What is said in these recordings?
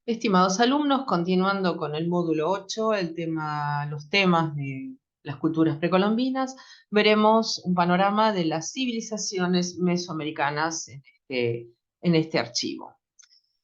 Estimados alumnos, continuando con el módulo 8, los temas de las culturas precolombinas, veremos un panorama de las civilizaciones mesoamericanas en este archivo.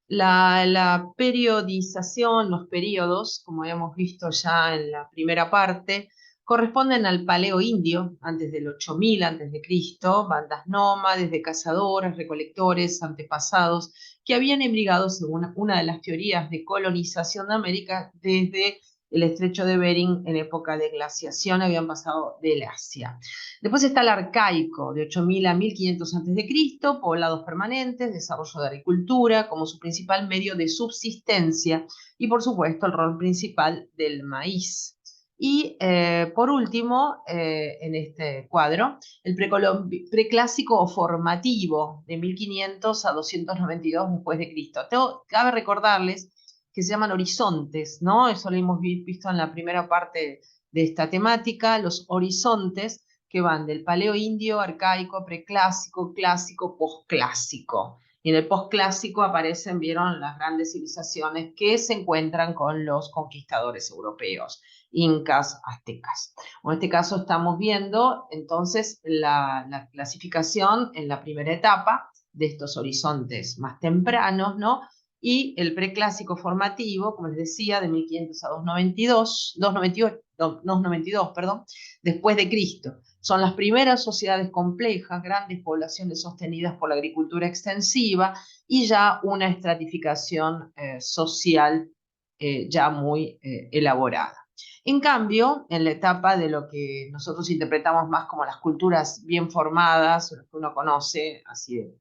La periodización, los periodos, como habíamos visto ya en la primera parte, corresponden al Paleo Indio, antes del 8000 antes de Cristo, bandas nómades de cazadores, recolectores, antepasados, que habían emigrado según una de las teorías de colonización de América desde el estrecho de Bering en época de glaciación, habían pasado del Asia. Después está el arcaico, de 8000 a 1500 a.C., poblados permanentes, desarrollo de agricultura como su principal medio de subsistencia y, por supuesto, el rol principal del maíz. Y por último, en este cuadro, el preclásico o formativo de 1500 a 292 después de Cristo. Cabe recordarles que se llaman horizontes, ¿no? Eso lo hemos visto en la primera parte de esta temática, los horizontes que van del paleo indio, arcaico, preclásico, clásico, posclásico. Y en el posclásico aparecen, vieron, las grandes civilizaciones que se encuentran con los conquistadores europeos, incas, aztecas. En este caso estamos viendo entonces la clasificación en la primera etapa de estos horizontes más tempranos, ¿no? Y el preclásico formativo, como les decía, de 1500 a 292, 298, 292, perdón, después de Cristo. Son las primeras sociedades complejas, grandes poblaciones sostenidas por la agricultura extensiva y ya una estratificación social ya muy elaborada. En cambio, en la etapa de lo que nosotros interpretamos más como las culturas bien formadas, lo que uno conoce, así de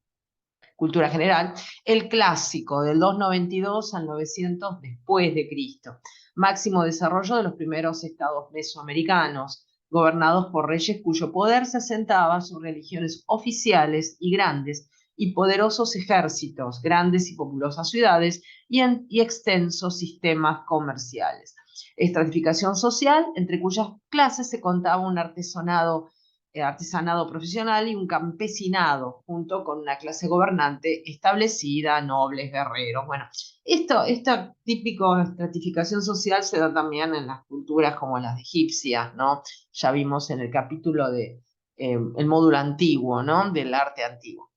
cultura general, el clásico del 292 al 900 después de Cristo, máximo desarrollo de los primeros estados mesoamericanos, gobernados por reyes cuyo poder se asentaba sobre religiones oficiales y grandes y poderosos ejércitos, grandes y populosas ciudades y extensos sistemas comerciales. Estratificación social, entre cuyas clases se contaba un artesanado profesional y un campesinado, junto con una clase gobernante establecida, nobles, guerreros. Bueno, esta típica estratificación social se da también en las culturas como las egipcias, ¿no? Ya vimos en el capítulo de el módulo antiguo, ¿no? Del arte antiguo.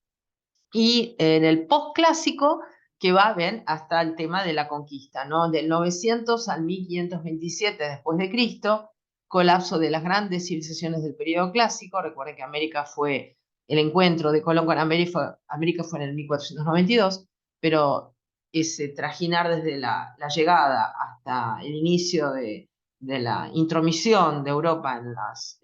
Y en el postclásico, que va, ven, hasta el tema de la conquista, ¿no? Del 900 al 1527 después de Cristo, colapso de las grandes civilizaciones del periodo clásico. Recuerden que América fue, el encuentro de Colón con América fue en el 1492, pero ese trajinar desde la llegada hasta el inicio de la intromisión de Europa en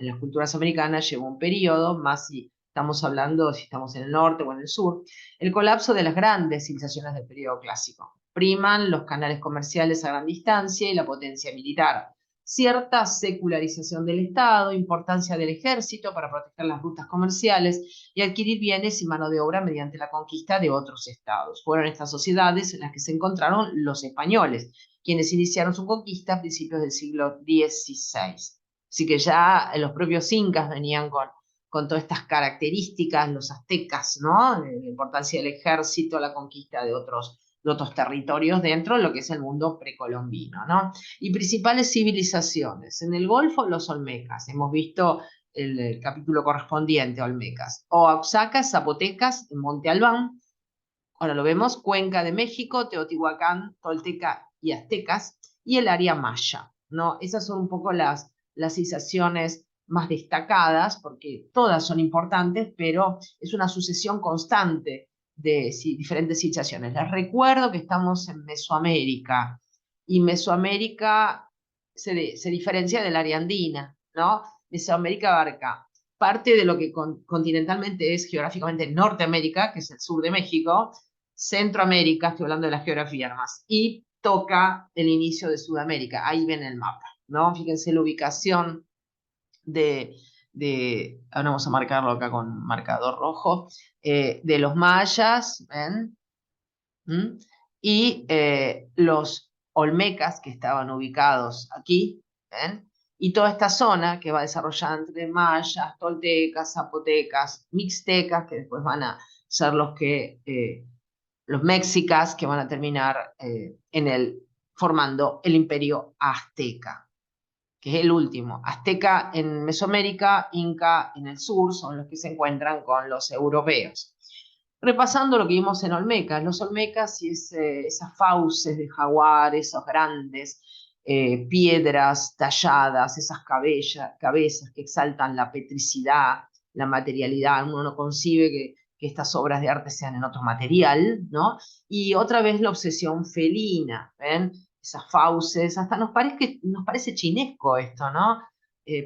las culturas americanas llevó un periodo, más si estamos hablando, si estamos en el norte o en el sur, el colapso de las grandes civilizaciones del periodo clásico. Priman los canales comerciales a gran distancia y la potencia militar. Cierta secularización del Estado, importancia del ejército para proteger las rutas comerciales y adquirir bienes y mano de obra mediante la conquista de otros estados. Fueron estas sociedades en las que se encontraron los españoles, quienes iniciaron su conquista a principios del siglo XVI. Así que ya los propios incas venían con todas estas características, los aztecas, ¿no? La importancia del ejército, la conquista de otros territorios dentro de lo que es el mundo precolombino, ¿no? Y principales civilizaciones. En el Golfo, los olmecas. Hemos visto el capítulo correspondiente a olmecas. Oaxaca, zapotecas, en Monte Albán. Ahora lo vemos, Cuenca de México, Teotihuacán, Tolteca y aztecas, y el área maya, ¿no? Esas son un poco las civilizaciones más destacadas, porque todas son importantes, pero es una sucesión constante de diferentes civilizaciones. Les recuerdo que estamos en Mesoamérica, y Mesoamérica se diferencia del área andina, ¿no? Mesoamérica abarca parte de lo que continentalmente es geográficamente Norteamérica, que es el sur de México, Centroamérica, estoy hablando de la geografía nomás, y toca el inicio de Sudamérica, ahí ven el mapa, ¿no? Fíjense la ubicación ahora vamos a marcarlo acá con marcador rojo, de los mayas, ¿ven? ¿Mm? Y los olmecas que estaban ubicados aquí, ¿ven? Y toda esta zona que va desarrollando entre mayas, toltecas, zapotecas, mixtecas, que después van a ser los que los mexicas, que van a terminar formando el imperio azteca, que es el último. Azteca en Mesoamérica, Inca en el sur, son los que se encuentran con los europeos. Repasando lo que vimos en Olmecas, los Olmecas y esas fauces de jaguar, esos grandes piedras talladas, esas cabezas que exaltan la petricidad, la materialidad. Uno no concibe que estas obras de arte sean en otro material, ¿no? Y otra vez la obsesión felina, ¿ven? Esas fauces, hasta nos parece chinesco esto, ¿no?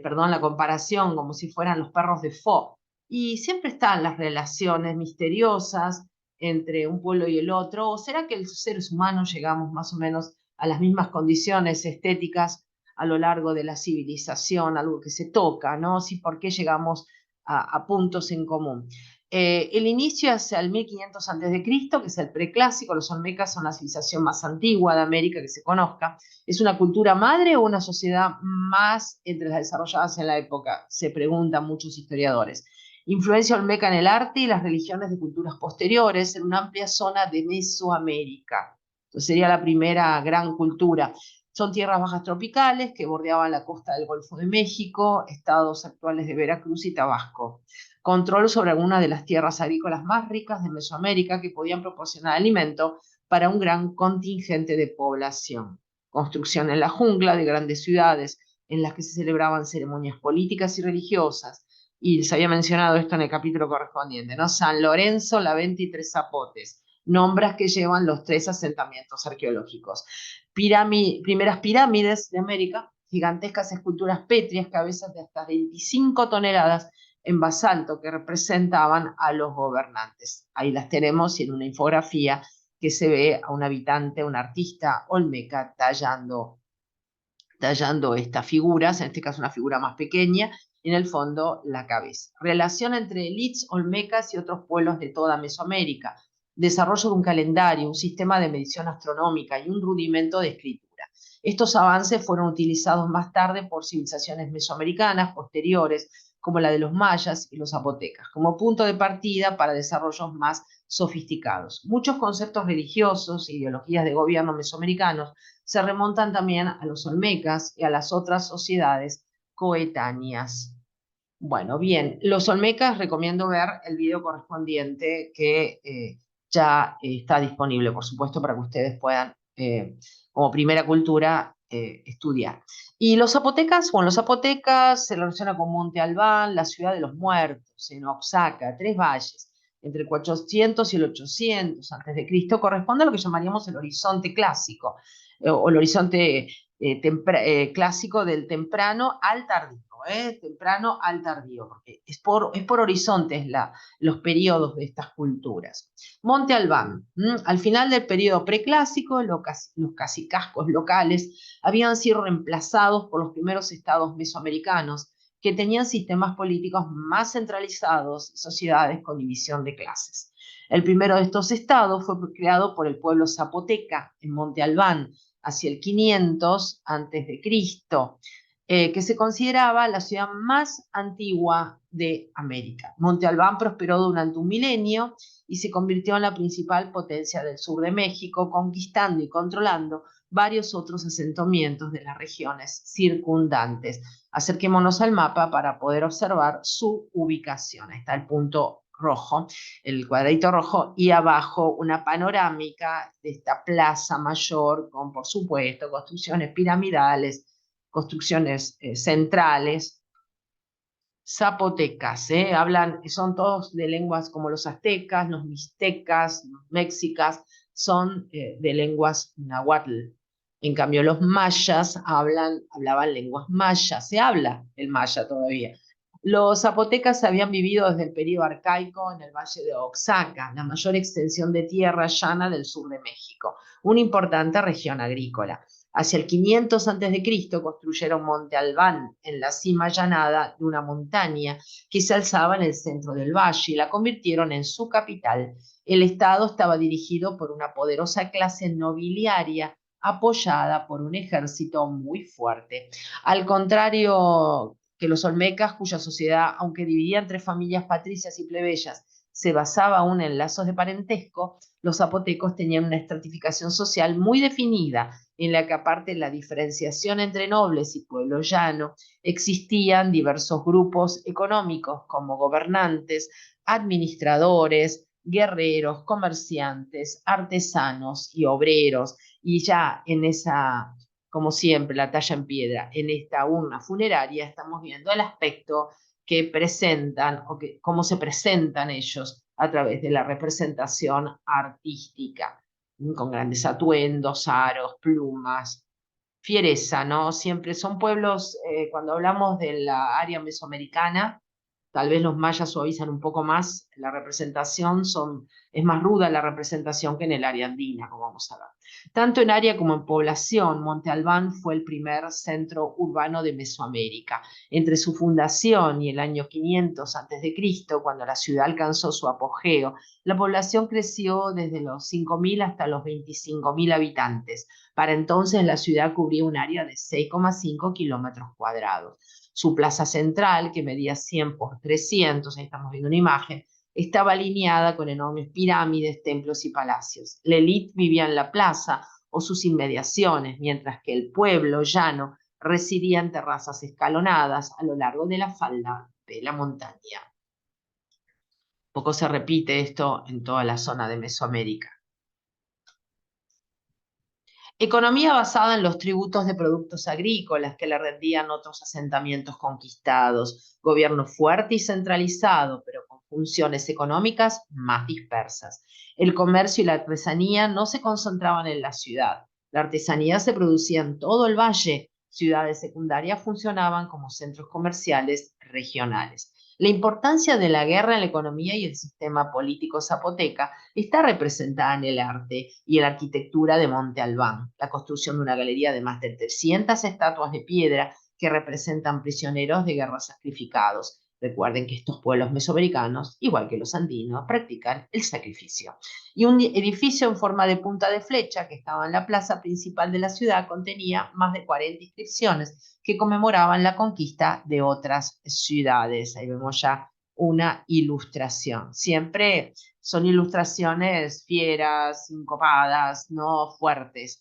Perdón la comparación, como si fueran los perros de Fo. Y siempre están las relaciones misteriosas entre un pueblo y el otro, o será que los seres humanos llegamos más o menos a las mismas condiciones estéticas a lo largo de la civilización, algo que se toca, ¿no? Sí, ¿por qué llegamos a puntos en común? El inicio es el 1500 a.C., que es el preclásico. Los olmecas son la civilización más antigua de América que se conozca. ¿Es una cultura madre o una sociedad más entre las desarrolladas en la época? Se preguntan muchos historiadores. Influencia olmeca en el arte y las religiones de culturas posteriores en una amplia zona de Mesoamérica. Entonces sería la primera gran cultura. Son tierras bajas tropicales que bordeaban la costa del Golfo de México, estados actuales de Veracruz y Tabasco. Control sobre algunas de las tierras agrícolas más ricas de Mesoamérica que podían proporcionar alimento para un gran contingente de población. Construcción en la jungla de grandes ciudades en las que se celebraban ceremonias políticas y religiosas. Y se había mencionado esto en el capítulo correspondiente, ¿no? San Lorenzo, La Venta y Tres Zapotes, nombres que llevan los 3 asentamientos arqueológicos. Primeras pirámides de América, gigantescas esculturas pétreas, cabezas de hasta 25 toneladas en basalto que representaban a los gobernantes. Ahí las tenemos en una infografía que se ve a un habitante, un artista olmeca tallando estas figuras, en este caso una figura más pequeña, y en el fondo la cabeza. Relación entre elites olmecas y otros pueblos de toda Mesoamérica. Desarrollo de un calendario, un sistema de medición astronómica y un rudimento de escritura. Estos avances fueron utilizados más tarde por civilizaciones mesoamericanas posteriores, como la de los mayas y los zapotecas, como punto de partida para desarrollos más sofisticados. Muchos conceptos religiosos e ideologías de gobierno mesoamericanos se remontan también a los olmecas y a las otras sociedades coetáneas. Bueno, bien, los olmecas recomiendo ver el video correspondiente que ya está disponible, por supuesto, para que ustedes puedan, como primera cultura, estudiar. Y los zapotecas, bueno, los zapotecas se relaciona con Monte Albán, la ciudad de los muertos, en Oaxaca, Tres Valles, entre el 400 y el 800 a.C., corresponde a lo que llamaríamos el horizonte clásico, o el horizonte clásico del temprano al tardío. Temprano al tardío, porque es por horizontes los periodos de estas culturas. Monte Albán, al final del periodo preclásico, los cacicazgos locales habían sido reemplazados por los primeros estados mesoamericanos que tenían sistemas políticos más centralizados y sociedades con división de clases. El primero de estos estados fue creado por el pueblo zapoteca en Monte Albán hacia el 500 a.C., que se consideraba la ciudad más antigua de América. Monte Albán prosperó durante un milenio y se convirtió en la principal potencia del sur de México, conquistando y controlando varios otros asentamientos de las regiones circundantes. Acerquémonos al mapa para poder observar su ubicación. Ahí está el punto rojo, el cuadradito rojo, y abajo una panorámica de esta plaza mayor con, por supuesto, construcciones piramidales, construcciones centrales, zapotecas, son todos de lenguas como los aztecas, los mixtecas, los mexicas, son de lenguas náhuatl. En cambio, los mayas hablaban lenguas mayas, se habla el maya todavía. Los zapotecas habían vivido desde el periodo arcaico en el valle de Oaxaca, la mayor extensión de tierra llana del sur de México, una importante región agrícola. Hacia el 500 a.C. construyeron Monte Albán en la cima allanada de una montaña que se alzaba en el centro del valle y la convirtieron en su capital. El estado estaba dirigido por una poderosa clase nobiliaria apoyada por un ejército muy fuerte. Al contrario que los olmecas, cuya sociedad, aunque dividida entre familias patricias y plebeyas, se basaba aún en lazos de parentesco, los zapotecos tenían una estratificación social muy definida, en la que aparte de la diferenciación entre nobles y pueblo llano, existían diversos grupos económicos como gobernantes, administradores, guerreros, comerciantes, artesanos y obreros, y ya en esa, como siempre, la talla en piedra, en esta urna funeraria estamos viendo el aspecto que presentan o que, cómo se presentan ellos a través de la representación artística, con grandes atuendos, aros, plumas, fiereza, ¿no? Siempre son pueblos, cuando hablamos de la área mesoamericana, tal vez los mayas suavizan un poco más la representación, es más ruda la representación que en el área andina, como vamos a ver. Tanto en área como en población, Monte Albán fue el primer centro urbano de Mesoamérica. Entre su fundación y el año 500 a.C., cuando la ciudad alcanzó su apogeo, la población creció desde los 5.000 hasta los 25.000 habitantes. Para entonces la ciudad cubría un área de 6,5 kilómetros cuadrados. Su plaza central, que medía 100 por 300, ahí estamos viendo una imagen, estaba alineada con enormes pirámides, templos y palacios. La élite vivía en la plaza o sus inmediaciones, mientras que el pueblo llano residía en terrazas escalonadas a lo largo de la falda de la montaña. Poco se repite esto en toda la zona de Mesoamérica. Economía basada en los tributos de productos agrícolas que le rendían otros asentamientos conquistados. Gobierno fuerte y centralizado, pero con funciones económicas más dispersas. El comercio y la artesanía no se concentraban en la ciudad. La artesanía se producía en todo el valle. Ciudades secundarias funcionaban como centros comerciales regionales. La importancia de la guerra en la economía y el sistema político zapoteca está representada en el arte y en la arquitectura de Monte Albán, la construcción de una galería de más de 300 estatuas de piedra que representan prisioneros de guerra sacrificados. Recuerden que estos pueblos mesoamericanos, igual que los andinos, practican el sacrificio. Y un edificio en forma de punta de flecha que estaba en la plaza principal de la ciudad contenía más de 40 inscripciones que conmemoraban la conquista de otras ciudades. Ahí vemos ya una ilustración. Siempre son ilustraciones fieras, sincopadas, no fuertes.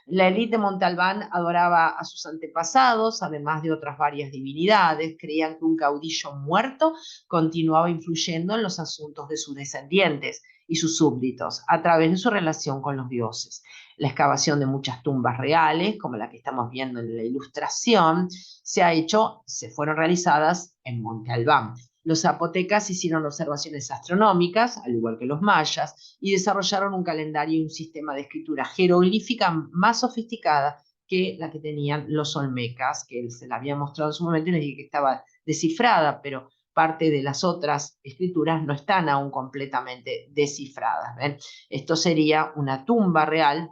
La élite de Monte Albán adoraba a sus antepasados, además de otras varias divinidades. Creían que un caudillo muerto continuaba influyendo en los asuntos de sus descendientes y sus súbditos a través de su relación con los dioses. La excavación de muchas tumbas reales, como la que estamos viendo en la ilustración, se fueron realizadas en Monte Albán. Los zapotecas hicieron observaciones astronómicas, al igual que los mayas, y desarrollaron un calendario y un sistema de escritura jeroglífica más sofisticada que la que tenían los olmecas, que se la había mostrado en su momento y les dije que estaba descifrada, pero parte de las otras escrituras no están aún completamente descifradas. ¿Ven? Esto sería una tumba real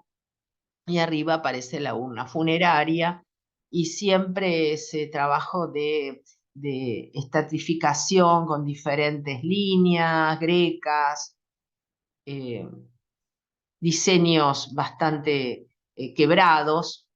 y arriba aparece la urna funeraria y siempre ese trabajo de estratificación con diferentes líneas grecas, eh, diseños bastante quebrados.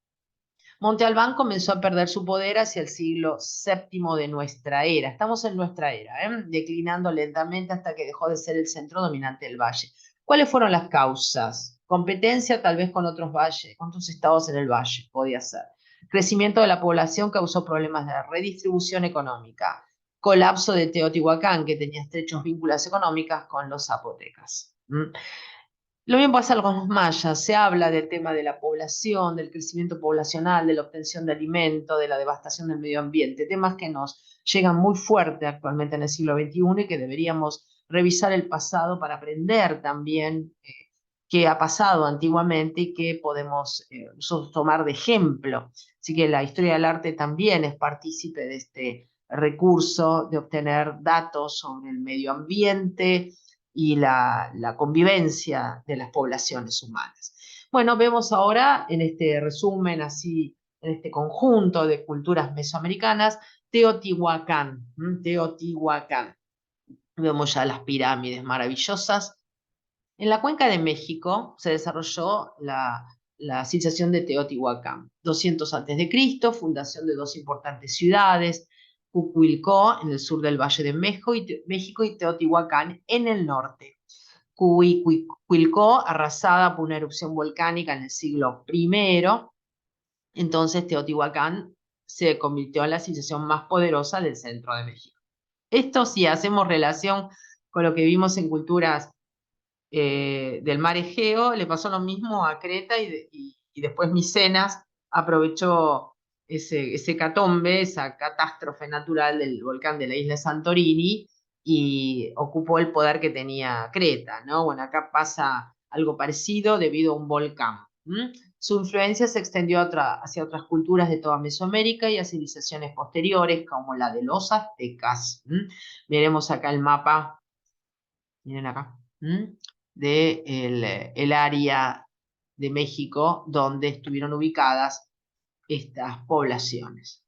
Monte Albán comenzó a perder su poder hacia el siglo VII de nuestra era. Estamos en nuestra era, declinando lentamente hasta que dejó de ser el centro dominante del valle. ¿Cuáles fueron las causas? Competencia tal vez con otros valles, con otros estados en el valle, podía ser. Crecimiento de la población causó problemas de redistribución económica. Colapso de Teotihuacán, que tenía estrechos vínculos económicos con los zapotecas. Lo mismo pasa con los mayas, se habla del tema de la población, del crecimiento poblacional, de la obtención de alimento, de la devastación del medio ambiente, temas que nos llegan muy fuerte actualmente en el siglo XXI y que deberíamos revisar el pasado para aprender también qué ha pasado antiguamente y qué podemos nosotros tomar de ejemplo. Así que la historia del arte también es partícipe de este recurso de obtener datos sobre el medio ambiente y la convivencia de las poblaciones humanas. Bueno, vemos ahora en este resumen, así, en este conjunto de culturas mesoamericanas, Teotihuacán. Teotihuacán. Vemos ya las pirámides maravillosas. En la cuenca de México se desarrolló la civilización de Teotihuacán. 200 a.C., fundación de dos importantes ciudades, Cucuilcó en el sur del Valle de México y Teotihuacán en el norte. Cuilcó, arrasada por una erupción volcánica en el siglo I, entonces Teotihuacán se convirtió en la civilización más poderosa del centro de México. Esto, si hacemos relación con lo que vimos en culturas del mar Egeo, le pasó lo mismo a Creta y después Micenas aprovechó ese catombe, esa catástrofe natural del volcán de la isla Santorini y ocupó el poder que tenía Creta, ¿no? Bueno, acá pasa algo parecido debido a un volcán. Su influencia se extendió hacia otras culturas de toda Mesoamérica y a civilizaciones posteriores, como la de los aztecas. Miremos acá el mapa, miren acá, de el área de México donde estuvieron ubicadas estas poblaciones.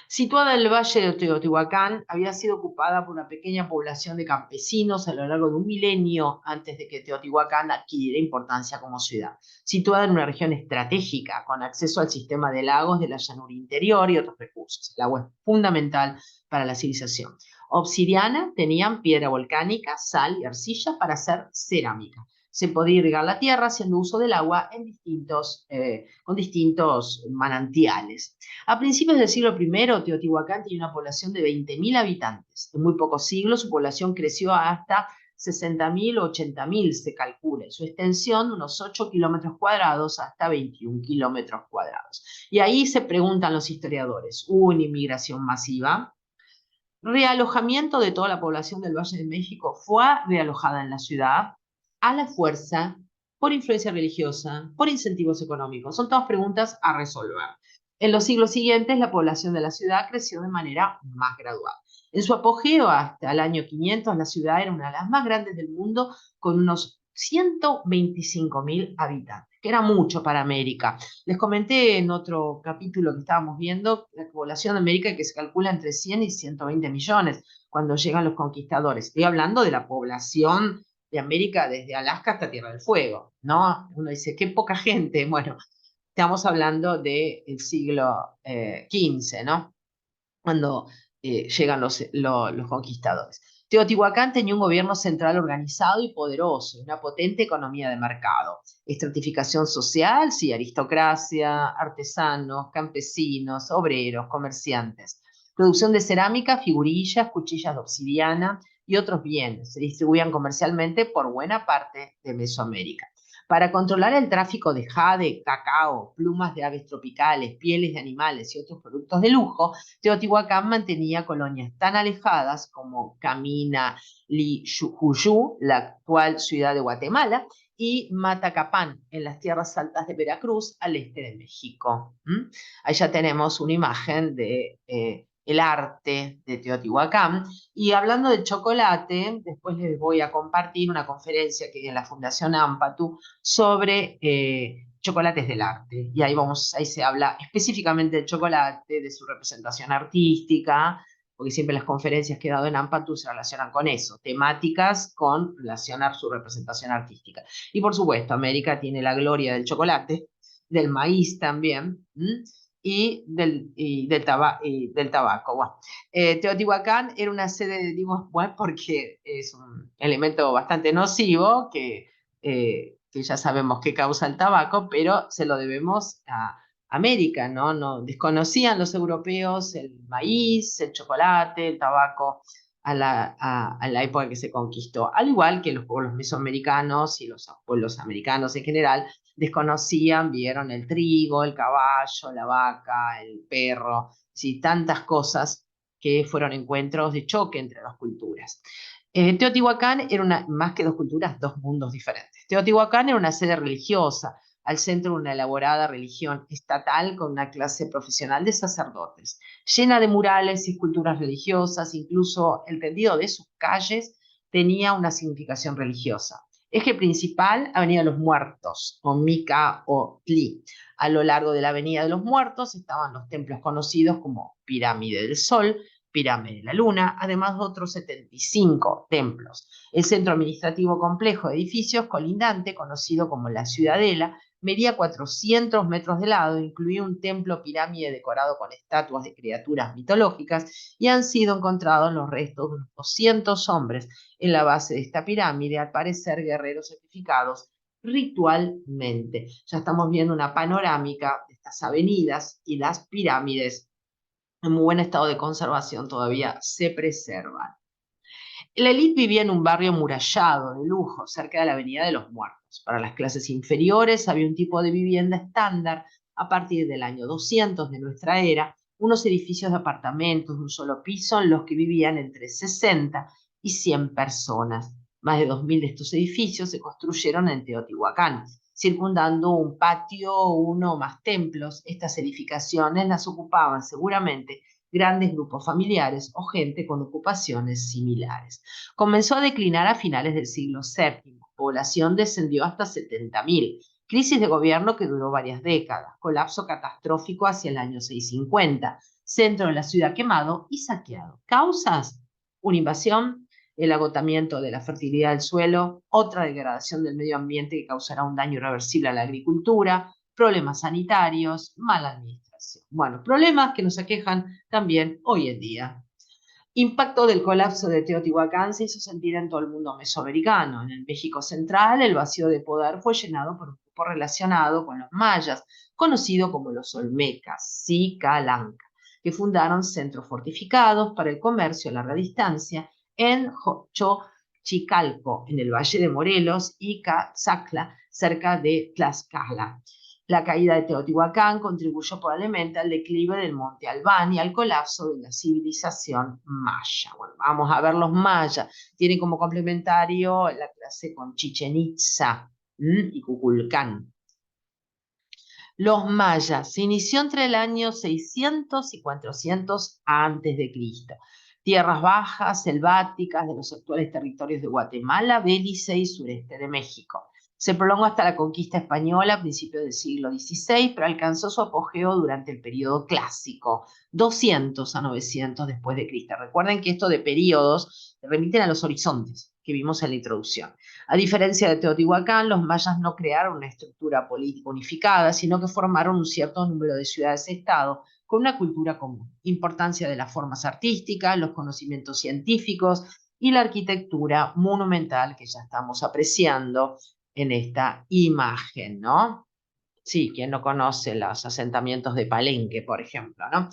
Situada en el valle de Teotihuacán, había sido ocupada por una pequeña población de campesinos a lo largo de un milenio antes de que Teotihuacán adquiriera importancia como ciudad. Situada en una región estratégica, con acceso al sistema de lagos de la llanura interior y otros recursos. El agua es fundamental para la civilización. Obsidiana, tenían piedra volcánica, sal y arcilla para hacer cerámica. Se podía irrigar la tierra haciendo uso del agua con distintos manantiales. A principios del siglo I, Teotihuacán tenía una población de 20.000 habitantes. En muy pocos siglos su población creció hasta 60.000 o 80.000, se calcula, y su extensión de unos 8 kilómetros cuadrados hasta 21 kilómetros cuadrados. Y ahí se preguntan los historiadores, ¿hubo una inmigración masiva? Realojamiento de toda la población del Valle de México fue realojada en la ciudad a la fuerza, por influencia religiosa, por incentivos económicos. Son todas preguntas a resolver. En los siglos siguientes, la población de la ciudad creció de manera más gradual. En su apogeo hasta el año 500, la ciudad era una de las más grandes del mundo, con unos 125.000 habitantes, que era mucho para América. Les comenté en otro capítulo que estábamos viendo la población de América que se calcula entre 100 y 120 millones cuando llegan los conquistadores. Estoy hablando de la población de América desde Alaska hasta Tierra del Fuego, ¿no? Uno dice, qué poca gente. Bueno, estamos hablando del siglo XV, ¿no? Cuando llegan los conquistadores. Teotihuacán tenía un gobierno central organizado y poderoso, una potente economía de mercado, estratificación social, sí, aristocracia, artesanos, campesinos, obreros, comerciantes, producción de cerámica, figurillas, cuchillas de obsidiana y otros bienes. Se distribuían comercialmente por buena parte de Mesoamérica. Para controlar el tráfico de jade, cacao, plumas de aves tropicales, pieles de animales y otros productos de lujo, Teotihuacán mantenía colonias tan alejadas como Camina Lijuyú, la actual ciudad de Guatemala, y Matacapán, en las tierras altas de Veracruz, al este de México. Ahí ya tenemos una imagen de el arte de Teotihuacán. Y hablando del chocolate, después les voy a compartir una conferencia que hay en la Fundación Ampatu sobre chocolates del arte. Y ahí se habla específicamente del chocolate, de su representación artística, porque siempre las conferencias que he dado en Ampatu se relacionan con eso, temáticas con relacionar su representación artística. Y por supuesto, América tiene la gloria del chocolate, del maíz también, y del tabaco. Bueno, Teotihuacán era una sede, digo, bueno, porque es un elemento bastante nocivo que ya sabemos que causa el tabaco, pero se lo debemos a América, ¿no? No desconocían los europeos el maíz, el chocolate, el tabaco a la época que se conquistó, al igual que los pueblos mesoamericanos y los pueblos americanos en general desconocían, vieron el trigo, el caballo, la vaca, el perro, ¿sí? Tantas cosas que fueron encuentros de choque entre dos culturas. Teotihuacán era más que dos culturas, dos mundos diferentes. Teotihuacán era una sede religiosa, al centro de una elaborada religión estatal con una clase profesional de sacerdotes, llena de murales y esculturas religiosas, incluso el tendido de sus calles tenía una significación religiosa. Eje principal, Avenida de los Muertos, o Mica o Tli. A lo largo de la Avenida de los Muertos estaban los templos conocidos como Pirámide del Sol, pirámide de la Luna, además de otros 75 templos. El centro administrativo complejo de edificios colindante, conocido como la Ciudadela, medía 400 metros de lado, incluía un templo pirámide decorado con estatuas de criaturas mitológicas y han sido encontrados los restos de unos 200 hombres en la base de esta pirámide, al parecer guerreros sacrificados ritualmente. Ya estamos viendo una panorámica de estas avenidas y las pirámides en muy buen estado de conservación todavía se preservan. La élite vivía en un barrio murallado de lujo, cerca de la Avenida de los Muertos. Para las clases inferiores había un tipo de vivienda estándar a partir del año 200 de nuestra era, unos edificios de apartamentos de un solo piso en los que vivían entre 60 y 100 personas. Más de 2000 de estos edificios se construyeron en Teotihuacán, circundando un patio, uno o más templos. Estas edificaciones las ocupaban seguramente grandes grupos familiares o gente con ocupaciones similares. Comenzó a declinar a finales del siglo VII. Población descendió hasta 70.000. Crisis de gobierno que duró varias décadas. Colapso catastrófico hacia el año 650. Centro de la ciudad quemado y saqueado. ¿Causas? Una invasión, el agotamiento de la fertilidad del suelo, otra degradación del medio ambiente que causará un daño irreversible a la agricultura, problemas sanitarios, mala administración. Bueno, problemas que nos aquejan también hoy en día. Impacto del colapso de Teotihuacán se hizo sentir en todo el mundo mesoamericano. En el México central, el vacío de poder fue llenado por un grupo relacionado con los mayas, conocido como los olmecas, Sicalanca, que fundaron centros fortificados para el comercio a larga distancia en Xochicalco, en el Valle de Morelos, y Cazacla, cerca de Tlaxcala. La caída de Teotihuacán contribuyó probablemente al declive del monte Albán y al colapso de la civilización maya. Bueno, vamos a ver los mayas. Tienen como complementario la clase con Chichen Itza y Kukulcán. Los mayas se inició entre el año 600 y 400 antes de Cristo. Tierras bajas, selváticas de los actuales territorios de Guatemala, Belice y sureste de México. Se prolongó hasta la conquista española a principios del siglo XVI, pero alcanzó su apogeo durante el periodo clásico, 200 a 900 después de Cristo. Recuerden que esto de periodos remiten a los horizontes que vimos en la introducción. A diferencia de Teotihuacán, los mayas no crearon una estructura política unificada, sino que formaron un cierto número de ciudades-estado con una cultura común. Importancia de las formas artísticas, los conocimientos científicos y la arquitectura monumental que ya estamos apreciando en esta imagen, ¿no? Sí, quien no conoce los asentamientos de Palenque, por ejemplo, ¿no?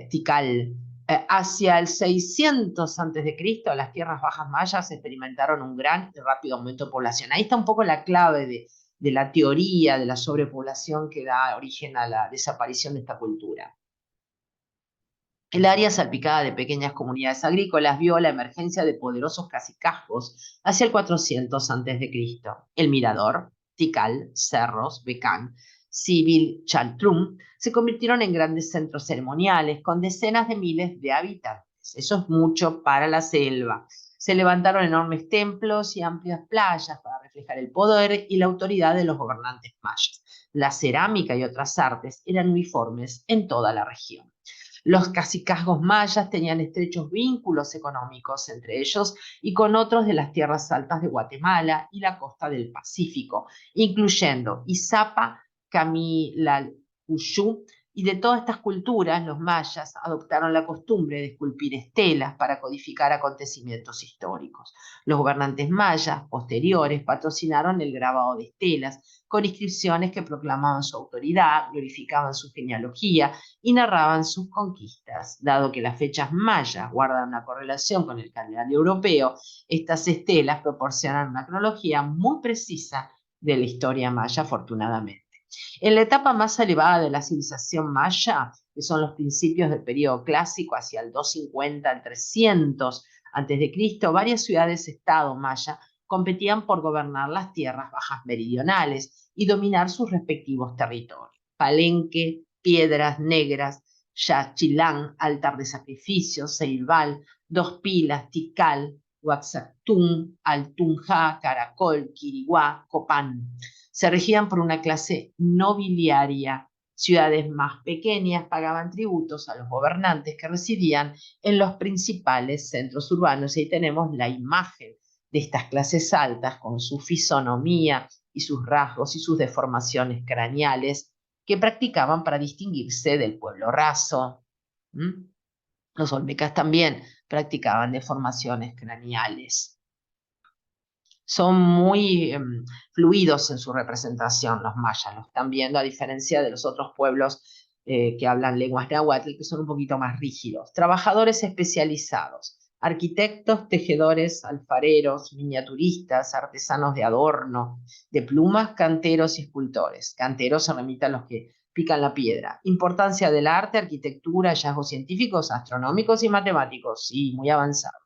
Tikal. Hacia el 600 antes de Cristo, las tierras bajas mayas experimentaron un gran y rápido aumento de población. Ahí está un poco la clave de la teoría de la sobrepoblación que da origen a la desaparición de esta cultura. El área salpicada de pequeñas comunidades agrícolas vio la emergencia de poderosos cacicazgos hacia el 400 a.C. El Mirador, Tikal, Cerros, Becán, Sibil, Chaltrum se convirtieron en grandes centros ceremoniales con decenas de miles de habitantes. Eso es mucho para la selva. Se levantaron enormes templos y amplias playas para reflejar el poder y la autoridad de los gobernantes mayas. La cerámica y otras artes eran uniformes en toda la región. Los cacicazgos mayas tenían estrechos vínculos económicos entre ellos y con otros de las tierras altas de Guatemala y la costa del Pacífico, incluyendo Izapa, Camilalcuyú, y de todas estas culturas, los mayas adoptaron la costumbre de esculpir estelas para codificar acontecimientos históricos. Los gobernantes mayas posteriores patrocinaron el grabado de estelas con inscripciones que proclamaban su autoridad, glorificaban su genealogía y narraban sus conquistas. Dado que las fechas mayas guardan una correlación con el calendario europeo, estas estelas proporcionan una cronología muy precisa de la historia maya, afortunadamente. En la etapa más elevada de la civilización maya, que son los principios del periodo clásico hacia el 250 al 300 a.C., varias ciudades-estado maya competían por gobernar las tierras bajas meridionales y dominar sus respectivos territorios. Palenque, Piedras Negras, Yaxchilán, altar de sacrificios, Ceibal, Dos Pilas, Tikal, Huaxactún, Altunja, Caracol, Quiriguá, Copán. Se regían por una clase nobiliaria Ciudades más pequeñas pagaban tributos a los gobernantes que residían en los principales centros urbanos. Y ahí tenemos la imagen de estas clases altas con su fisonomía y sus rasgos y sus deformaciones craneales que practicaban para distinguirse del pueblo raso. ¿Mm? Los olmecas también practicaban deformaciones craneales. Son muy fluidos en su representación los mayas, lo están viendo a diferencia de los otros pueblos que hablan lenguas náhuatl, que son un poquito más rígidos. Trabajadores especializados, arquitectos, tejedores, alfareros, miniaturistas, artesanos de adorno, de plumas, canteros y escultores. Canteros se remite a los que pican la piedra. Importancia del arte, arquitectura, hallazgos científicos, astronómicos y matemáticos, sí, muy avanzados.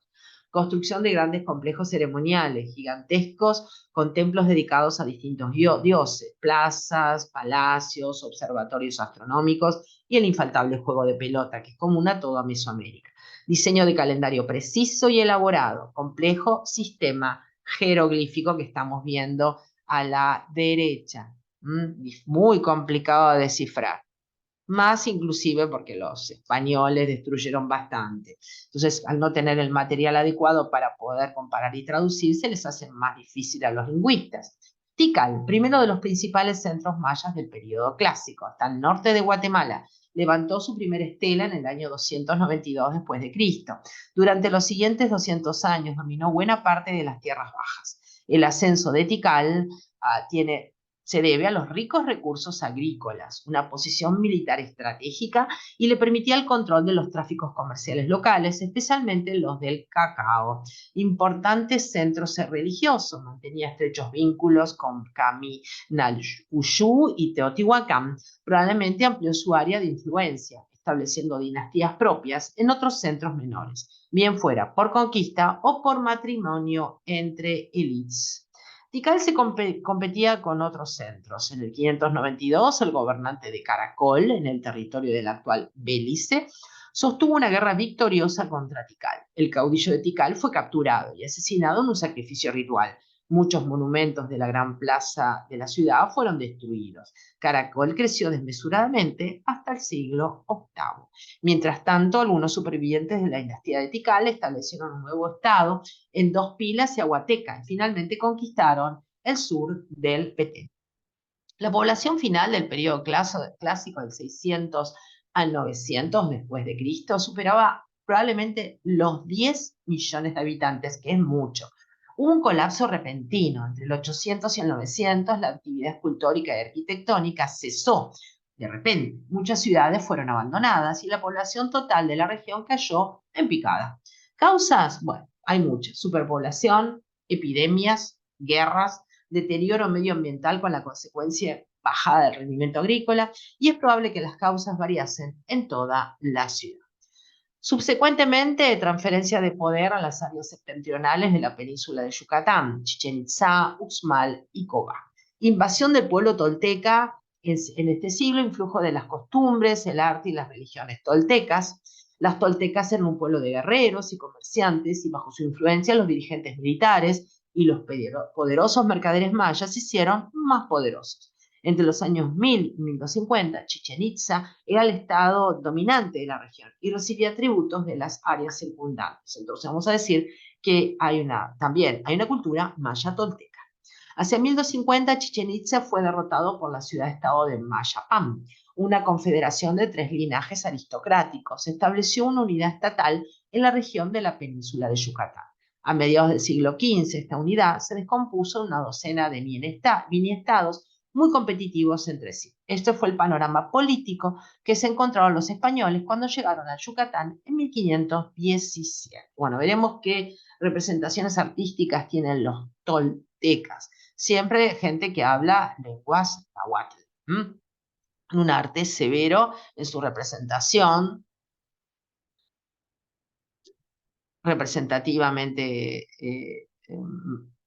Construcción de grandes complejos ceremoniales, gigantescos, con templos dedicados a distintos dioses, plazas, palacios, observatorios astronómicos y el infaltable juego de pelota, que es común a toda Mesoamérica. Diseño de calendario preciso y elaborado, complejo sistema jeroglífico que estamos viendo a la derecha. Muy complicado de descifrar, más inclusive porque los españoles destruyeron bastante. Entonces, al no tener el material adecuado para poder comparar y traducir, se les hace más difícil a los lingüistas. Tikal, primero de los principales centros mayas del periodo clásico, hasta el norte de Guatemala, levantó su primera estela en el año 292 después de Cristo. Durante los siguientes 200 años dominó buena parte de las tierras bajas. El ascenso de Tikal se debe a los ricos recursos agrícolas, una posición militar estratégica y le permitía el control de los tráficos comerciales locales, especialmente los del cacao. Importantes centros religiosos, mantenía estrechos vínculos con Caminalcuyú y Teotihuacán. Probablemente amplió su área de influencia, estableciendo dinastías propias en otros centros menores, bien fuera por conquista o por matrimonio entre élites. Tikal se competía con otros centros. En el 592, el gobernante de Caracol, en el territorio del actual Belice, sostuvo una guerra victoriosa contra Tikal. El caudillo de Tikal fue capturado y asesinado en un sacrificio ritual. Muchos monumentos de la gran plaza de la ciudad fueron destruidos. Caracol creció desmesuradamente hasta el siglo VIII. Mientras tanto, algunos supervivientes de la dinastía de Tikal establecieron un nuevo estado en Dos Pilas y Aguateca y finalmente conquistaron el sur del Petén. La población final del periodo clásico del 600 al 900 después de Cristo superaba probablemente los 10 millones de habitantes, que es mucho. Hubo un colapso repentino. Entre el 800 y el 900, la actividad escultórica y arquitectónica cesó. De repente, muchas ciudades fueron abandonadas y la población total de la región cayó en picada. ¿Causas? Bueno, hay muchas. Superpoblación, epidemias, guerras, deterioro medioambiental con la consecuencia bajada del rendimiento agrícola, y es probable que las causas variasen en toda la ciudad. Subsecuentemente, transferencia de poder a las áreas septentrionales de la península de Yucatán, Chichén Itzá, Uxmal y Cobá. Invasión del pueblo tolteca en este siglo, influjo de las costumbres, el arte y las religiones toltecas. Las toltecas eran un pueblo de guerreros y comerciantes, y bajo su influencia los dirigentes militares y los poderosos mercaderes mayas se hicieron más poderosos. Entre los años 1000 y 1250, Chichén Itzá era el estado dominante de la región y recibía tributos de las áreas circundantes. Entonces vamos a decir que también hay una cultura maya tolteca. Hacia 1250, Chichén Itzá fue derrotado por la ciudad-estado de Mayapán, una confederación de 3 linajes aristocráticos. Se estableció una unidad estatal en la región de la península de Yucatán. A mediados del siglo XV, esta unidad se descompuso en una docena de mini-estados muy competitivos entre sí. Este fue el panorama político que se encontraron los españoles cuando llegaron al Yucatán en 1517. Bueno, veremos qué representaciones artísticas tienen los toltecas. Siempre gente que habla lenguas nahuatl. Un arte severo en su representación, representativamente,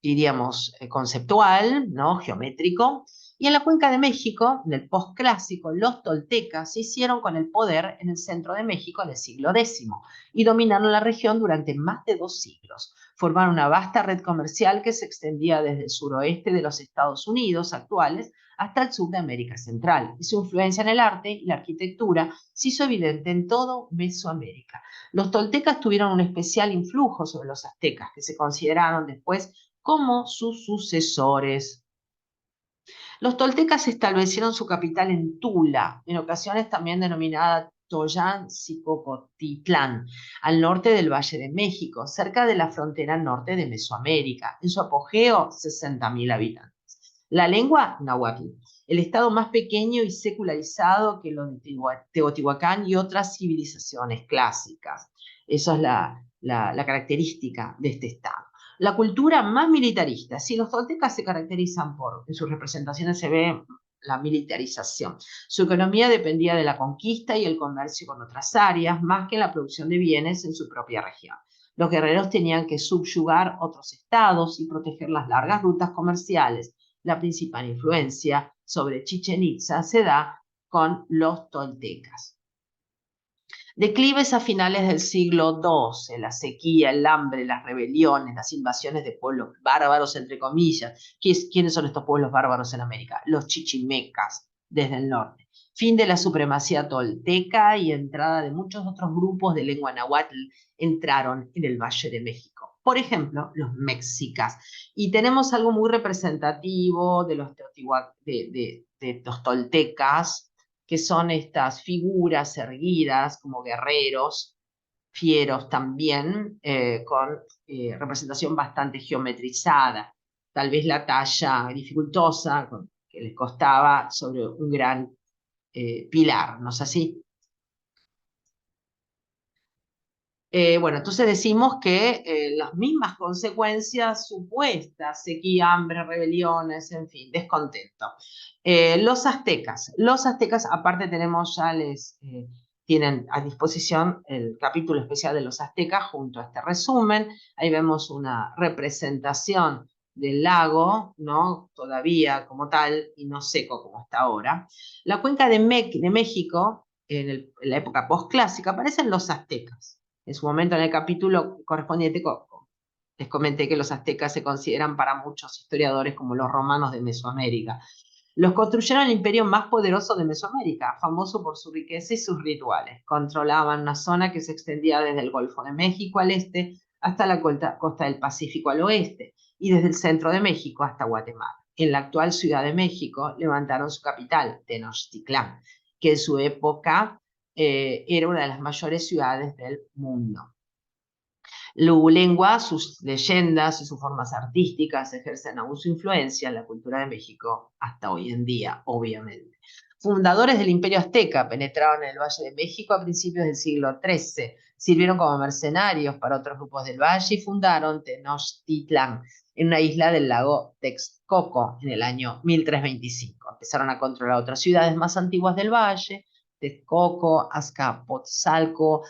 diríamos, conceptual, ¿no? Geométrico, Y en la Cuenca de México, en el posclásico, los toltecas se hicieron con el poder en el centro de México en el siglo X y dominaron la región durante más de 2 siglos. Formaron una vasta red comercial que se extendía desde el suroeste de los Estados Unidos actuales hasta el sur de América Central. Y su influencia en el arte y la arquitectura se hizo evidente en todo Mesoamérica. Los toltecas tuvieron un especial influjo sobre los aztecas, que se consideraron después como sus sucesores. Los toltecas establecieron su capital en Tula, en ocasiones también denominada Toyancicocotitlán, al norte del Valle de México, cerca de la frontera norte de Mesoamérica. En su apogeo, 60.000 habitantes. La lengua, náhuatl, el estado más pequeño y secularizado que los de Teotihuacán y otras civilizaciones clásicas. Esa es la característica de este estado. La cultura más militarista. Si los toltecas se caracterizan por, en sus representaciones se ve la militarización. Su economía dependía de la conquista y el comercio con otras áreas, más que la producción de bienes en su propia región. Los guerreros tenían que subyugar otros estados y proteger las largas rutas comerciales. La principal influencia sobre Chichén Itzá se da con los toltecas. Declives a finales del siglo XII, la sequía, el hambre, las rebeliones, las invasiones de pueblos bárbaros, entre comillas. ¿Quiénes son estos pueblos bárbaros en América? Los chichimecas, desde el norte. Fin de la supremacía tolteca y entrada de muchos otros grupos de lengua náhuatl entraron en el Valle de México. Por ejemplo, los mexicas. Y tenemos algo muy representativo de los toltecas, que son estas figuras erguidas como guerreros, fieros también, con representación bastante geometrizada, tal vez la talla dificultosa que les costaba sobre un gran pilar, ¿no es así? Bueno, entonces decimos que las mismas consecuencias supuestas, sequía, hambre, rebeliones, en fin, descontento. Los aztecas, aparte tenemos tienen a disposición el capítulo especial de los aztecas junto a este resumen. Ahí vemos una representación del lago, ¿no? Todavía como tal y no seco como está ahora. La cuenca de México, en la época postclásica, aparecen los aztecas. En su momento, en el capítulo correspondiente, les comenté que los aztecas se consideran para muchos historiadores como los romanos de Mesoamérica. Los construyeron el imperio más poderoso de Mesoamérica, famoso por su riqueza y sus rituales. Controlaban una zona que se extendía desde el Golfo de México al este hasta la costa del Pacífico al oeste y desde el centro de México hasta Guatemala. En la actual Ciudad de México levantaron su capital, Tenochtitlán, que en su época era una de las mayores ciudades del mundo. Su lengua, sus leyendas y sus formas artísticas ejercen aún su influencia en la cultura de México hasta hoy en día, obviamente. Fundadores del Imperio Azteca penetraron en el Valle de México a principios del siglo XIII, sirvieron como mercenarios para otros grupos del valle y fundaron Tenochtitlán, en una isla del lago Texcoco, en el año 1325. Empezaron a controlar otras ciudades más antiguas del valle, Texcoco, Azcapotzalco,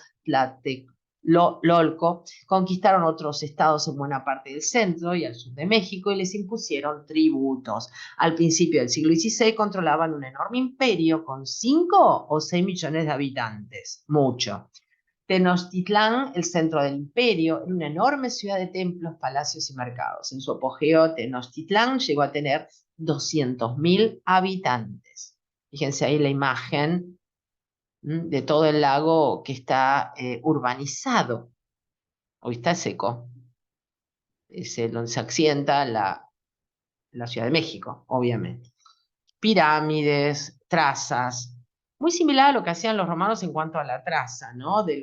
Lolco, conquistaron otros estados en buena parte del centro y al sur de México y les impusieron tributos. Al principio del siglo XVI controlaban un enorme imperio con 5 o 6 millones de habitantes, mucho. Tenochtitlán, el centro del imperio, era una enorme ciudad de templos, palacios y mercados. En su apogeo, Tenochtitlán llegó a tener 200.000 habitantes. Fíjense ahí la imagen de todo el lago que está urbanizado. Hoy está seco. Es donde se asienta la Ciudad de México, obviamente. Pirámides, trazas, muy similar a lo que hacían los romanos en cuanto a la traza, ¿no? De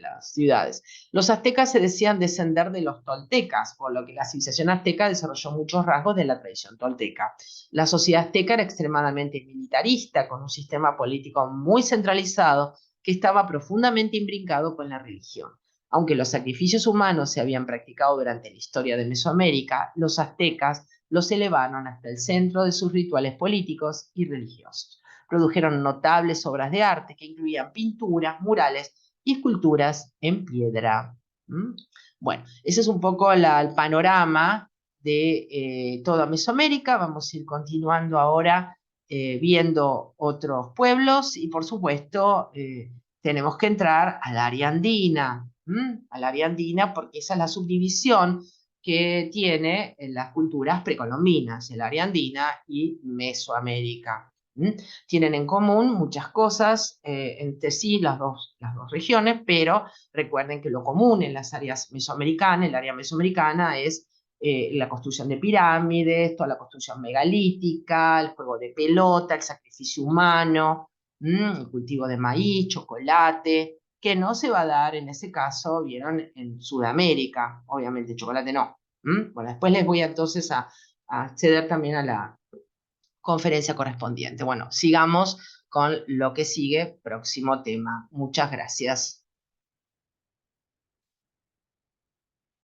las ciudades. Los aztecas se decían descender de los toltecas, por lo que la civilización azteca desarrolló muchos rasgos de la tradición tolteca. La sociedad azteca era extremadamente militarista, con un sistema político muy centralizado que estaba profundamente imbrincado con la religión. Aunque los sacrificios humanos se habían practicado durante la historia de Mesoamérica, los aztecas los elevaron hasta el centro de sus rituales políticos y religiosos. Produjeron notables obras de arte que incluían pinturas, murales y esculturas en piedra. Bueno, ese es un poco el panorama de toda Mesoamérica. Vamos a ir continuando ahora viendo otros pueblos y por supuesto tenemos que entrar al área andina, al área andina porque esa es la subdivisión que tiene en las culturas precolombinas, el área andina y Mesoamérica. Tienen en común muchas cosas entre sí las dos regiones, pero recuerden que lo común en las áreas mesoamericanas, el área mesoamericana es la construcción de pirámides, toda la construcción megalítica, el juego de pelota, el sacrificio humano, el cultivo de maíz, chocolate, que no se va a dar en ese caso, vieron, en Sudamérica, obviamente chocolate no. Bueno, después les voy entonces a acceder también a la conferencia correspondiente. Bueno, sigamos con lo que sigue, próximo tema. Muchas gracias.